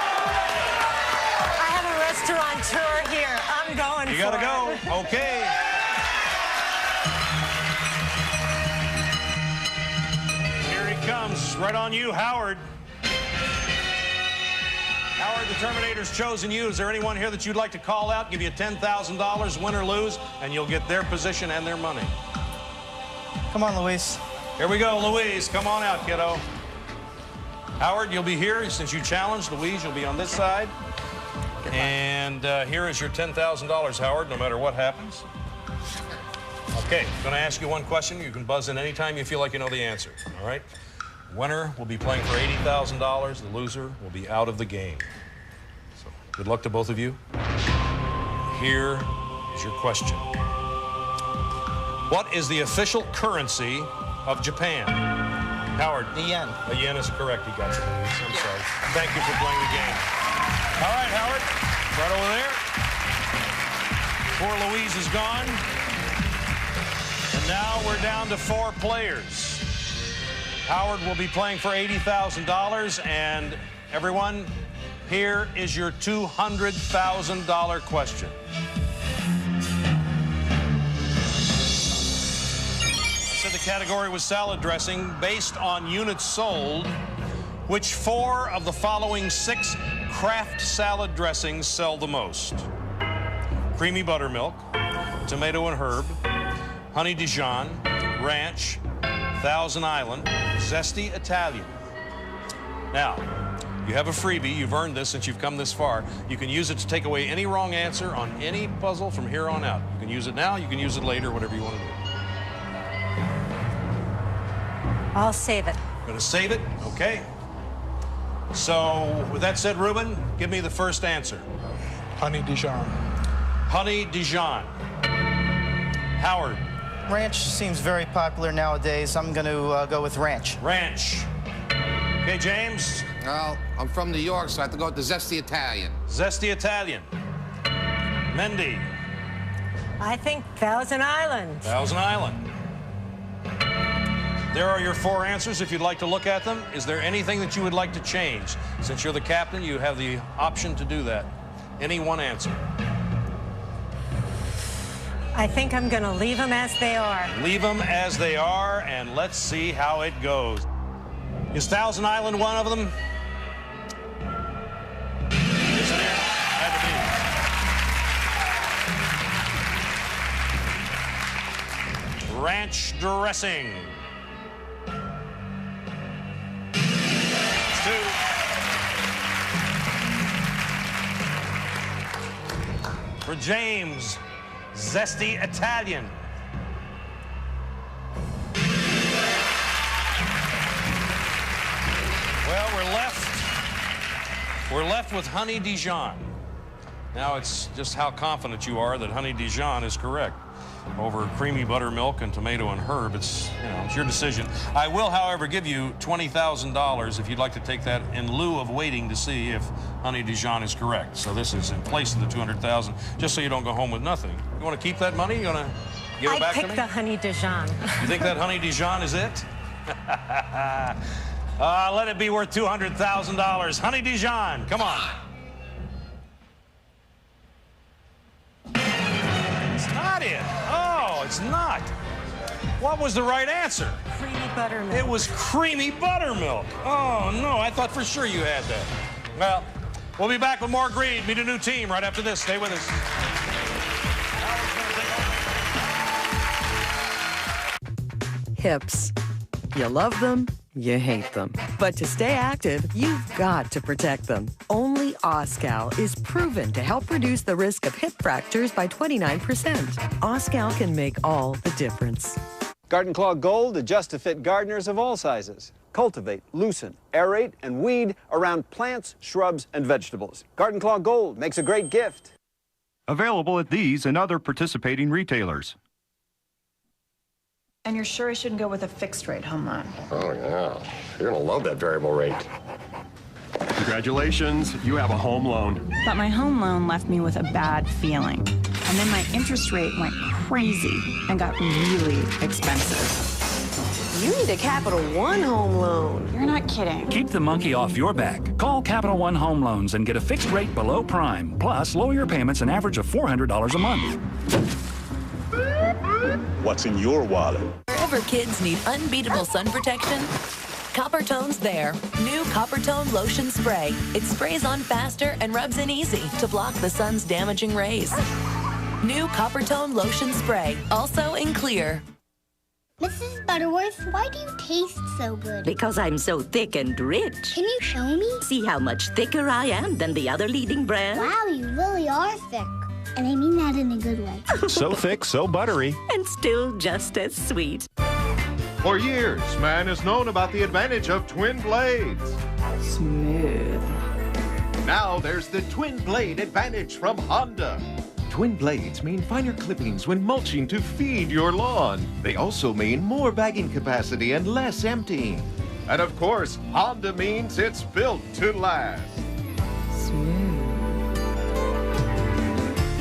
I have a restaurateur here. I'm going for it. You gotta go. Okay. Here he comes. Right on you, Howard. Howard, the Terminator's chosen you. Is there anyone here that you'd like to call out, give you $10,000, win or lose, and you'll get their position and their money? Come on, Luis. Here we go, Louise. Come on out, kiddo. Howard, you'll be here since you challenged. Louise, you'll be on this side. And here is your $10,000, Howard, no matter what happens. Okay, I'm going to ask you one question. You can buzz in anytime you feel like you know the answer, all right? Winner will be playing for $80,000. The loser will be out of the game. So good luck to both of you. Here is your question. What is the official currency of Japan? Howard. The yen. The yen is correct. He got you, Louise. I'm sorry. Thank you for playing the game. All right, Howard. Right over there. Poor Louise is gone. And now we're down to 4 players. Howard will be playing for $80,000. And everyone, here is your $200,000 question. The category was salad dressing. Based on units sold, which 4 of the following 6 Kraft salad dressings sell the most? Creamy buttermilk, tomato and herb, honey Dijon, ranch, Thousand Island, zesty Italian. Now, you have a freebie. You've earned this since you've come this far. You can use it to take away any wrong answer on any puzzle from here on out. You can use it now, you can use it later, whatever you want to do. I'll save it. Gonna save it? Okay. So, with that said, Ruben, give me the first answer. Honey Dijon. Honey Dijon. Howard. Ranch seems very popular nowadays. I'm going to go with ranch. Ranch. Okay, James. Well, I'm from New York, so I have to go with the zesty Italian. Zesty Italian. Mindy. I think Thousand Island. Thousand Island. There are your 4 answers if you'd like to look at them. Is there anything that you would like to change? Since you're the captain, you have the option to do that. Any one answer. I think I'm going to leave them as they are. Leave them as they are, and let's see how it goes. Is Thousand Island one of them? Yes, it is. Had to be. Ranch dressing. That's 2. For James, zesty Italian. Well, we're left with honey Dijon. Now it's just how confident you are that honey Dijon is correct. over creamy buttermilk and tomato and herb. It's, you know, it's your decision. I will, however, give you $20,000 if you'd like to take that in lieu of waiting to see if Honey Dijon is correct. So this is in place of the $200,000, just so you don't go home with nothing. You want to keep that money? You want to give it back to me? I picked the Honey Dijon. You think that Honey Dijon is it? Let it be worth $200,000. Honey Dijon, come on. It's not it. Oh, it's not. What was the right answer? Creamy buttermilk. It was creamy buttermilk. Oh, no, I thought for sure you had that. Well, we'll be back with more Greed. Meet a new team right after this. Stay with us. Hips. You love them, you hate them. But to stay active, you've got to protect them. Only Oscal is proven to help reduce the risk of hip fractures by 29%. Oscal can make all the difference. Garden Claw Gold adjusts to fit gardeners of all sizes. Cultivate, loosen, aerate, and weed around plants, shrubs, and vegetables. Garden Claw Gold makes a great gift. Available at these and other participating retailers. And you're sure I shouldn't go with a fixed rate home loan? Oh, yeah. You're going to love that variable rate. Congratulations, you have a home loan. But my home loan left me with a bad feeling. And then my interest rate went crazy and got really expensive. You need a Capital One home loan. You're not kidding. Keep the monkey off your back. Call Capital One Home Loans and get a fixed rate below prime. Plus, lower your payments an average of $400 a month. What's in your wallet? Wherever kids need unbeatable sun protection, Coppertone's there. New Coppertone Lotion Spray. It sprays on faster and rubs in easy to block the sun's damaging rays. New Coppertone Lotion Spray, also in clear. Mrs. Butterworth, why do you taste so good? Because I'm so thick and rich. Can you show me? See how much thicker I am than the other leading brands? Wow, you really are thick. And I mean that in a good way. So thick, so buttery. And still just as sweet. For years, man has known about the advantage of twin blades. Smooth. Now there's the twin blade advantage from Honda. Twin blades mean finer clippings when mulching to feed your lawn. They also mean more bagging capacity and less emptying. And of course, Honda means it's built to last. Smooth.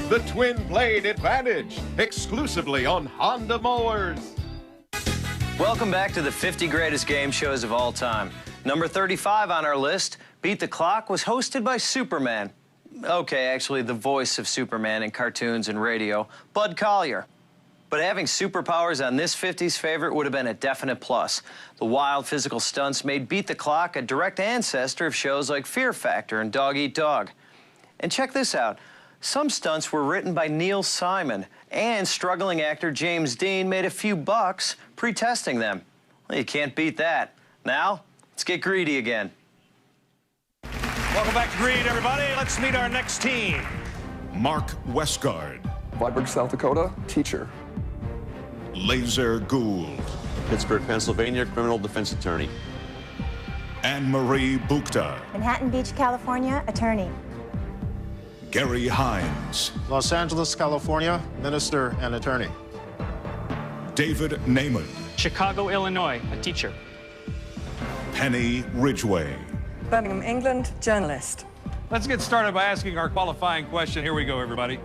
The twin blade advantage, exclusively on Honda mowers. Welcome back to the 50 greatest game shows of all time. Number 35 on our list, Beat the Clock, was hosted by Superman. Okay, actually the voice of Superman in cartoons and radio, Bud Collyer. But having superpowers on this 50s favorite would have been a definite plus. The wild physical stunts made Beat the Clock a direct ancestor of shows like Fear Factor and Dog Eat Dog. And check this out. Some stunts were written by Neil Simon, and struggling actor James Dean made a few bucks pre-testing them. Well, you can't beat that. Now, let's get greedy again. Welcome back to Greed, everybody. Let's meet our next team. Mark Westgard. Vladburg, South Dakota, teacher. Laser Gould. Pittsburgh, Pennsylvania, criminal defense attorney. Anne-Marie Bukta. Manhattan Beach, California, attorney. Gary Hines. Los Angeles, California, minister and attorney. David Naiman. Chicago, Illinois, a teacher. Penny Ridgway. Birmingham, England, journalist. Let's get started by asking our qualifying question. Here we go, everybody.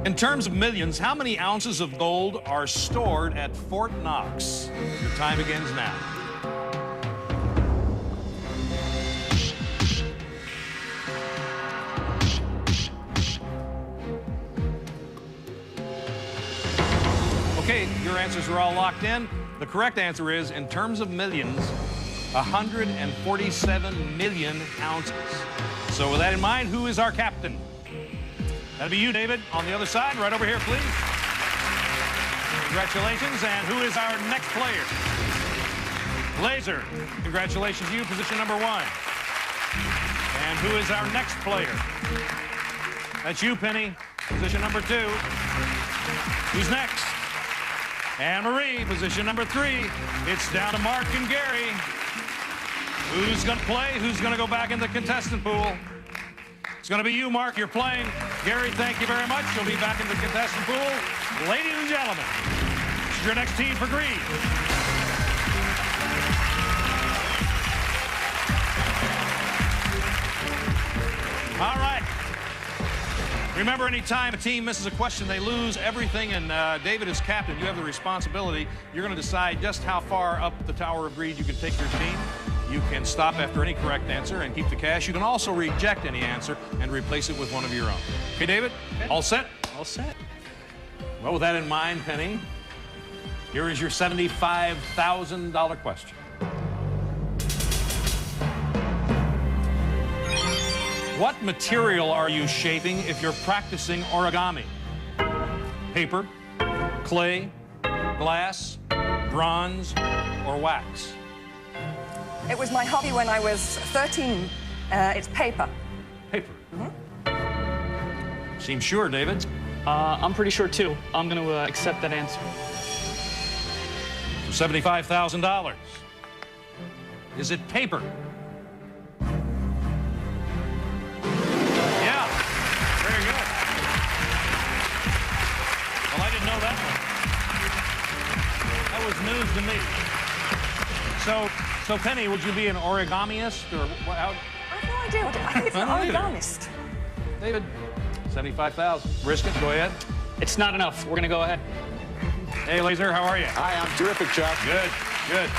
In terms of millions, how many ounces of gold are stored at Fort Knox? Your time begins now. Okay, your answers are all locked in. The correct answer is, in terms of millions, 147 million ounces. So with that in mind, who is our captain? That'll be you, David, on the other side. Right over here, please. Congratulations. And who is our next player? Laser. Congratulations to you, position number 1. And who is our next player? That's you, Penny, position number 2. Who's next? Anne-Marie, position number 3. It's down to Mark and Gary. Who's going to play? Who's going to go back in the contestant pool? It's going to be you, Mark. You're playing. Gary, thank you very much. You'll be back in the contestant pool. Ladies and gentlemen, this is your next team for Greed. All right. Remember, any time a team misses a question, they lose everything. And David, as captain, you have the responsibility. You're going to decide just how far up the Tower of Greed you can take your team. You can stop after any correct answer and keep the cash. You can also reject any answer and replace it with one of your own. Okay, David? Okay. All set? All set. Well, with that in mind, Penny, here is your $75,000 question. What material are you shaping if you're practicing origami? Paper, clay, glass, bronze, or wax? It was my hobby when I was 13. It's paper. Paper. Seems sure, David. I'm pretty sure, too. I'm going to accept that answer. For $75,000. Is it paper? Yeah. Very good. Well, I didn't know that one. That was news to me. So Penny, would you be an origamiist or what? How? I have no idea. I think it's an origamist. David, 75,000. Risk it. Go ahead. It's not enough. We're going to go ahead. Hey, Laser, how are you? Hi, I'm terrific, Chuck. Good, good.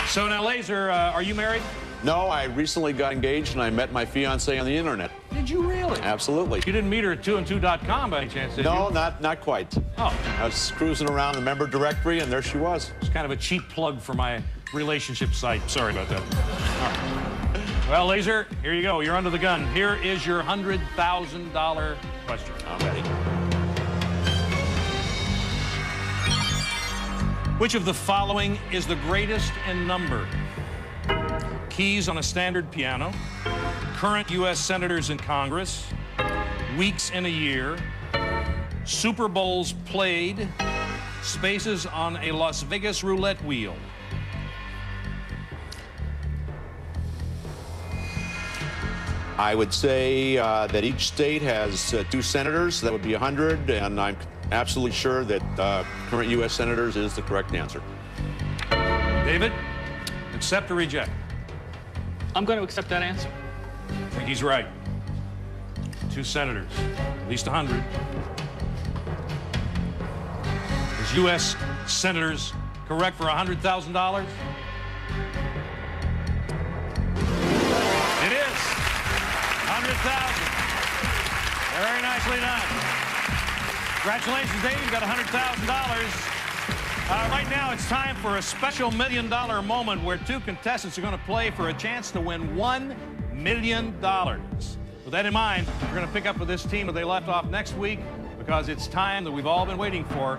So now, Laser, are you married? No, I recently got engaged and I met my fiancée on the internet. Did you really? Absolutely. You didn't meet her at 2and2.com by any chance, did you? No, not quite. Oh. I was cruising around the member directory and there she was. It's kind of a cheap plug for my relationship site. Sorry about that. All right. Well, Laser, here you go. You're under the gun. Here is your $100,000 question. I'm ready. Which of the following is the greatest in number? Keys on a standard piano, current U.S. senators in Congress, weeks in a year, Super Bowls played, spaces on a Las Vegas roulette wheel. I would say that each state has 2 senators. That would be 100, and I'm absolutely sure that current U.S. senators is the correct answer. David, accept or reject? I'm going to accept that answer. I think he's right. 2 senators, at least 100. Is U.S. senators correct for $100,000? It is. 100,000. Very nicely done. Congratulations, Dave. You got $100,000. Right now, it's time for a special $1 million moment where 2 contestants are going to play for a chance to win $1 million. With that in mind, we're going to pick up with this team where they left off next week because it's time that we've all been waiting for.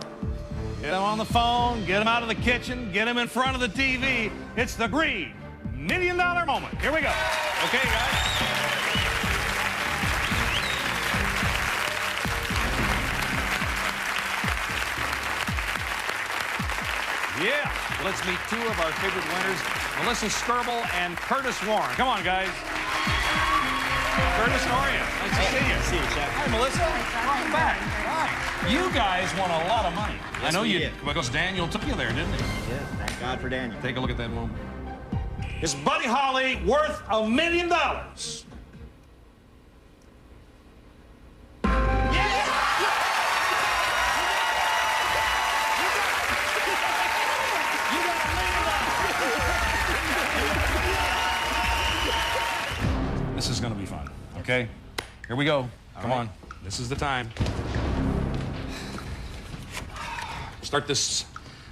Get them on the phone, get them out of the kitchen, get them in front of the TV. It's the Greed $1 million moment. Here we go. Okay, guys. Yeah, let's meet 2 of our favorite winners, Melissa Skirble and Curtis Warren. Come on, guys. Curtis, how are you? Nice to see you. See you, Chuck. Hi, Melissa. Welcome back. Hi. You guys won a lot of money. Yes, I know we you did. because Daniel took you there, didn't he? Yeah, thank God for Daniel. Take a look at that one. Is Buddy Holly worth $1 million? This is going to be fun, okay? Here we go. Come on. This is the time. Start this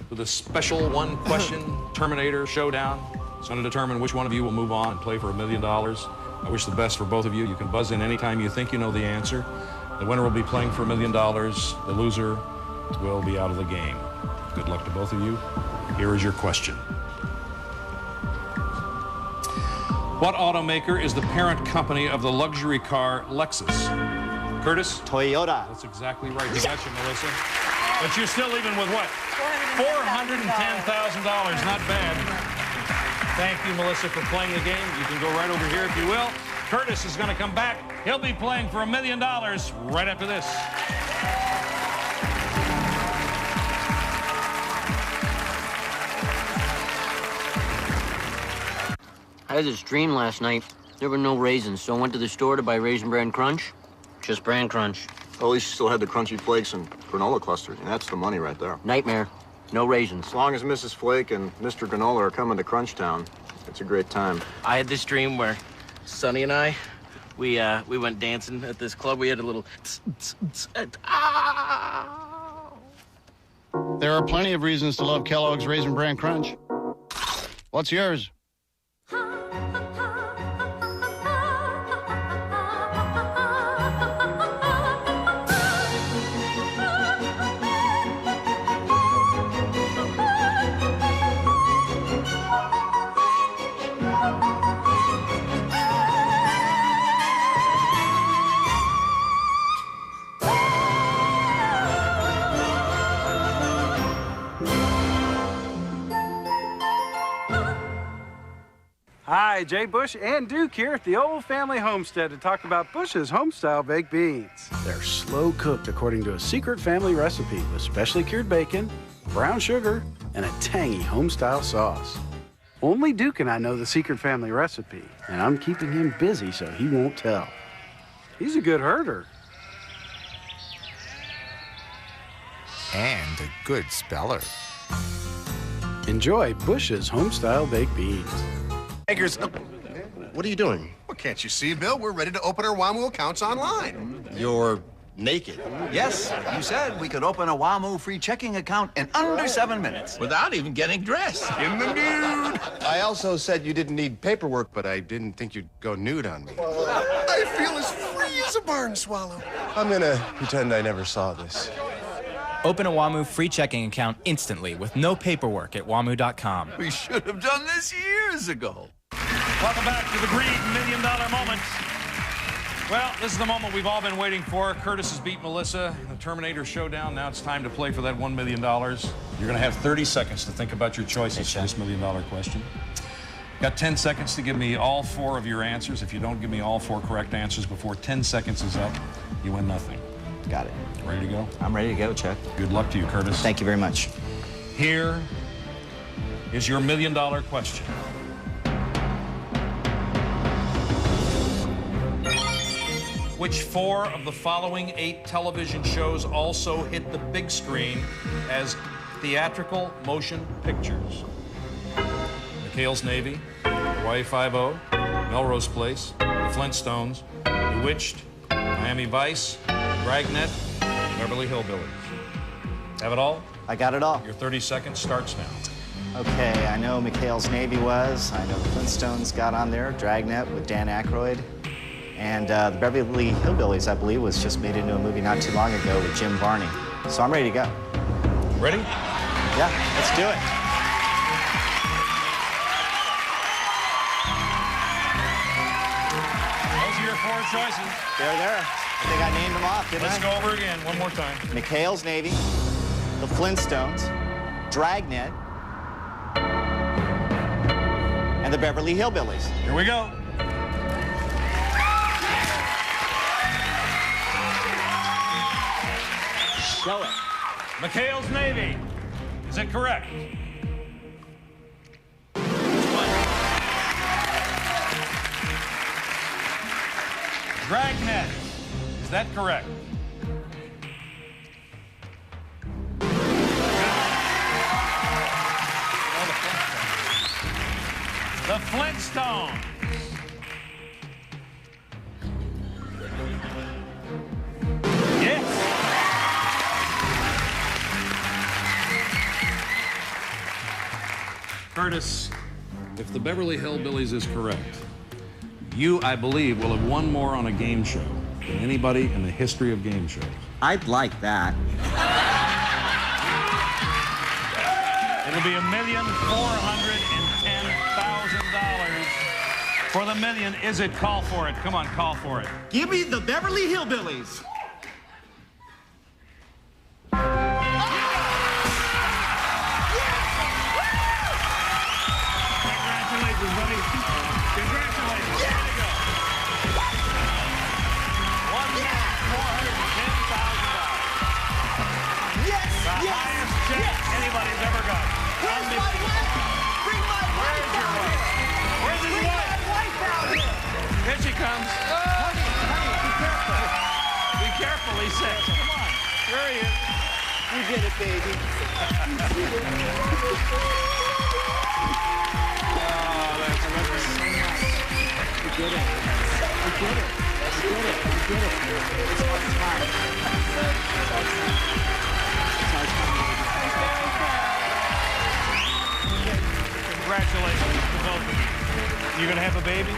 with a special 1-question Terminator showdown. It's going to determine which one of you will move on and play for $1 million. I wish the best for both of you. You can buzz in anytime you think you know the answer. The winner will be playing for $1 million. The loser will be out of the game. Good luck to both of you. Here is your question. What automaker is the parent company of the luxury car Lexus? Curtis? Toyota. That's exactly right. You got you, Melissa. But you're still leaving with what? $410,000. Not bad. Thank you, Melissa, for playing the game. You can go right over here if you will. Curtis is going to come back. He'll be playing for $1 million right after this. I had this dream last night. There were no raisins, so I went to the store to buy Raisin Bran Crunch. Just Bran Crunch. Well, at least you still had the crunchy flakes and granola clusters, and that's the money right there. Nightmare. No raisins. As long as Mrs. Flake and Mr. Granola are coming to Crunchtown, it's a great time. I had this dream where Sonny and I, we went dancing at this club. We had a little There are plenty of reasons to love Kellogg's Raisin Bran Crunch. What's yours? Hi, Jay Bush and Duke here at the Old Family Homestead to talk about Bush's homestyle baked beans. They're slow cooked according to a secret family recipe with specially cured bacon, brown sugar, and a tangy homestyle sauce. Only Duke and I know the secret family recipe, and I'm keeping him busy so he won't tell. He's a good herder. And a good speller. Enjoy Bush's homestyle baked beans. Bakers, what are you doing? Well, can't you see, Bill? We're ready to open our WAMU accounts online. You're naked. Yes, you said we could open a WAMU free checking account in under 7 minutes. Without even getting dressed. In the nude. I also said you didn't need paperwork, but I didn't think you'd go nude on me. I feel as free as a barn swallow. I'm gonna pretend I never saw this. Open a WAMU free checking account instantly with no paperwork at WAMU.com. We should have done this years ago. Welcome back to the Greed $1 million moment. Well, this is the moment we've all been waiting for. Curtis has beat Melissa in the Terminator showdown. Now it's time to play for that $1 million. You're going to have 30 seconds to think about your choices for this $1 million question. Got 10 seconds to give me all 4 of your answers. If you don't give me all 4 correct answers before 10 seconds is up, you win nothing. Got it. Ready to go? I'm ready to go, Chuck. Good luck to you, Curtis. Thank you very much. Here is your $1 million question. Which 4 of the following 8 television shows also hit the big screen as theatrical motion pictures? McHale's Navy, Hawaii Five-0, Melrose Place, The Flintstones, Bewitched, Miami Vice, Dragnet, Beverly Hillbillies. Have it all? I got it all. Your 30 seconds starts now. Okay, I know McHale's Navy was. I know the Flintstones got on there. Dragnet with Dan Aykroyd. And the Beverly Hillbillies, I believe, was just made into a movie not too long ago with Jim Varney. So I'm ready to go. Ready? Yeah, let's do it. Those are your 4 choices. They're there. I think I named them off, didn't I? Let's go over again one more time. McHale's Navy, the Flintstones, Dragnet, and the Beverly Hillbillies. Here we go. Show it. McHale's Navy. Is it correct? Dragnet. Is that correct? The Flintstones. Yes. Curtis, if the Beverly Hillbillies is correct, you, I believe, will have won more on a game show than anybody in the history of game shows. I'd like that. It'll be $1,410,000 for the million. Is it? Call for it. Come on, call for it. Give me the Beverly Hillbillies. Congratulations, buddy. Congratulations. Way to go. check anybody's ever got. Where's my wife? Bring my wife out here! Where's his Bring wife? my wife out here! Here she comes. Honey, be careful. Be careful, he says. Come on. There he is. You get it, baby. Congratulations to both of you. You gonna have a baby?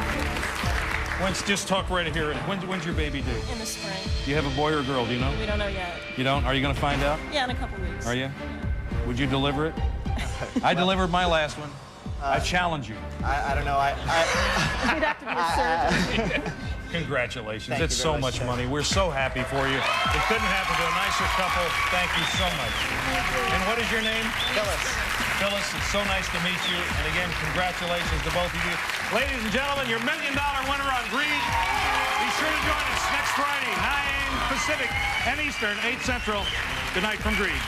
When's just talk right here. When's your baby due? In the spring. Do you have a boy or a girl? Do you know? We don't know yet. You don't? Are you gonna find out? Yeah, in a couple weeks. Are you? Would you deliver it? I delivered my last one. I challenge you. I don't know. You'd have to be a surgeon. Congratulations. Thank It's you so very much much, money. We're so happy for you. It couldn't happen to a nicer couple. Thank you so much. And what is your name? Phyllis. Phyllis, it's so nice to meet you. And again, congratulations to both of you. Ladies and gentlemen, your $1 million winner on Greed. Be sure to join us next Friday, 9 Pacific and Eastern, 8 Central. Good night from Greed.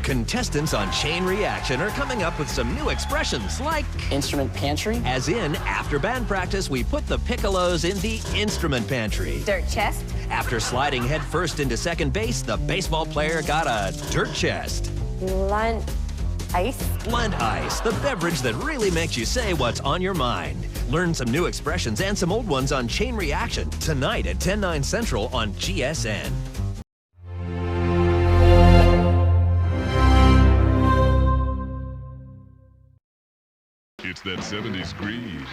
Contestants on Chain Reaction are coming up with some new expressions like instrument pantry. As in, after band practice, we put the piccolos in the instrument pantry. Dirt chest. After sliding headfirst into second base, the baseball player got a dirt chest. Blunt ice. Blunt ice, the beverage that really makes you say what's on your mind. Learn some new expressions and some old ones on Chain Reaction tonight at 10/9 Central on GSN. It's that 70s grease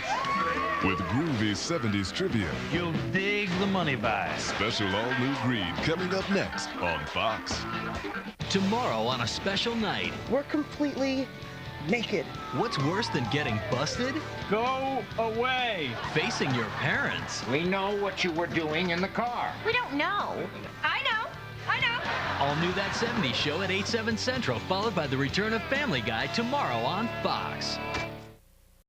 with groovy 70s trivia. You'll dig the money buy. Special all-new Greed coming up next on Fox. Tomorrow on a special night. We're completely naked. What's worse than getting busted? Go away. Facing your parents. We know what you were doing in the car. We don't know. I know. I know. All new That 70s Show at 8/7 Central, followed by the return of Family Guy tomorrow on Fox.